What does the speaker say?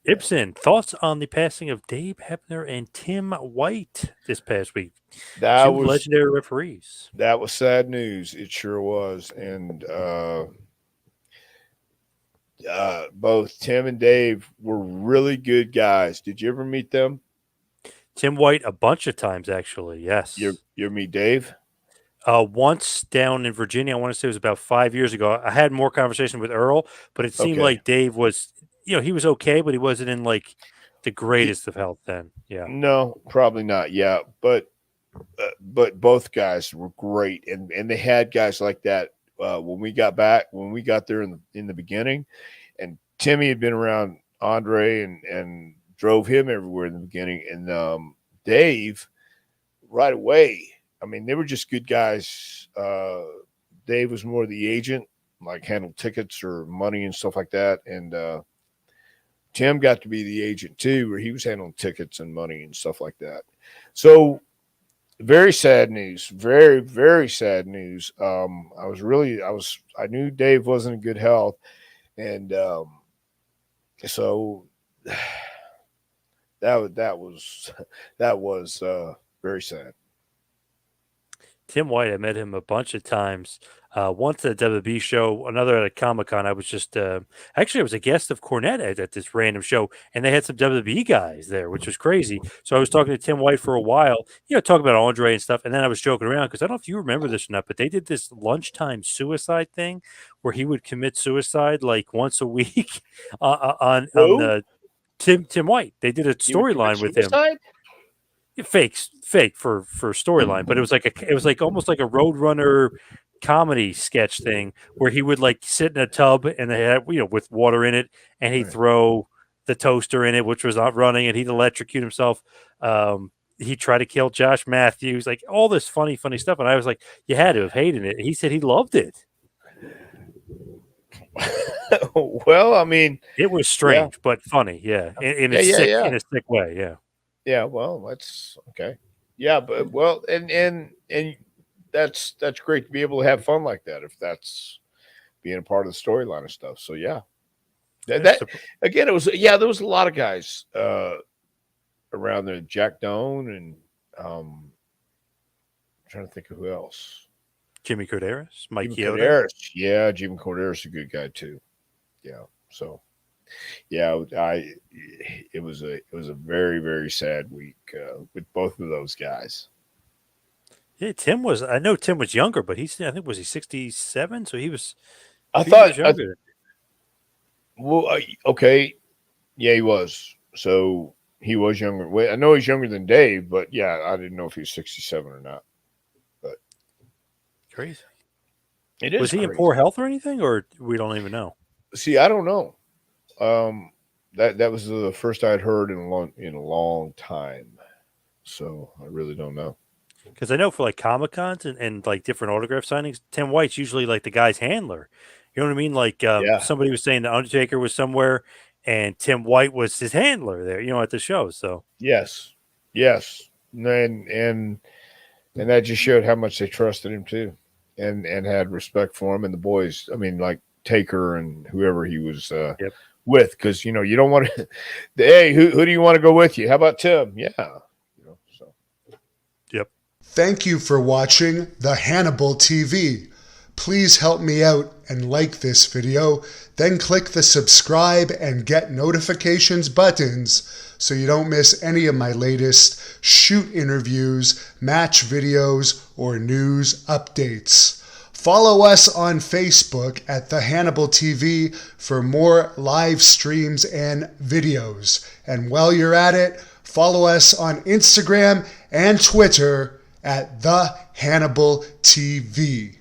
Ibsen, thoughts on the passing of Dave Hebner and Tim White this past week? That Two was legendary referees. that was sad news. It sure was, and both Tim and Dave were really good guys. Did you ever meet them? Tim White a bunch of times, actually. You Yes. you ever meet Dave? Once down in Virginia, I want to say it was about 5 years ago. I had more conversation with Earl, but it seemed Okay. like Dave was, he was okay, but he wasn't in like the He, greatest of health then. Yeah. no, probably not. Yeah, but both guys were great, and they had guys like that when we got there in the beginning, and Timmy had been around Andre and drove him everywhere in the beginning, and Dave right away. I mean, they were just good guys. Dave was more the agent, like handled tickets or money and stuff like that, and Tim got to be the agent too, where he was handling tickets and money and stuff like that. So very sad news. Very, very sad news. I knew Dave wasn't in good health, and so that was that was very sad. Tim White, I met him a bunch of times. Once at a WWE show, another at a Comic Con. I was just actually I was a guest of Cornette at this random show, and they had some WWE guys there, which was crazy. So I was talking to Tim White for a while, talking about Andre and stuff, and then I was joking around because I don't know if you remember this or not, but they did this lunchtime suicide thing where he would commit suicide like once a week on Who? the Tim White. They did a He would commit storyline with him. suicide? Fake for storyline, but it was like almost like a Roadrunner comedy sketch thing where he would like sit in a tub and they had with water in it, and he'd Right. throw the toaster in it, which was not running, and he'd electrocute himself. He tried to kill Josh Matthews, like all this funny stuff, and I was like, you had to have hated it. He said he loved it. Well, I mean, It was yeah, strange but funny, yeah, in a yeah, yeah, sick yeah, in a sick way, yeah. yeah. Well, that's okay. Yeah, but well, and that's great to be able to have fun like that if that's being a part of the storyline and stuff. So yeah, that, Yeah, that so again, it was yeah. There was a lot of guys around there. Jack Doan and I'm trying to think of who else. Jimmy Corderas, Mike Jimmy Chioda. Corderas. Yeah, Jimmy Corderas is a good guy too. Yeah. So yeah, I it was a very very sad week with both of those guys. Yeah, I know Tim was younger, but I think was he 67? So he was a I few thought, years younger. well, okay, yeah, he was. So he was younger. Wait, I know he's younger than Dave, but yeah, I didn't know if he was 67 or not. But Crazy. it Was is he in crazy. poor health or anything, or we don't even know? See, I don't know. That was the first I'd heard in a long time. So I really don't know. Because I know for like Comic Cons and like different autograph signings, Tim White's usually like the guy's handler. You know what I mean? Like Yeah. somebody was saying the Undertaker was somewhere, and Tim White was his handler there. At the show. So Yes. Yes. And that just showed how much they trusted him too, and had respect for him and the boys. I mean, like Taker and whoever he was yep, with, because you don't want to. Hey, who do you want to go with you? How about Tim? Yeah, so yep. Thank you for watching the Hannibal TV. Please help me out and like this video, then click the subscribe and get notifications buttons so you don't miss any of my latest shoot interviews, match videos, or news updates. Follow us on Facebook at the Hannibal TV for more live streams and videos. And while you're at it, follow us on Instagram and Twitter at the Hannibal TV.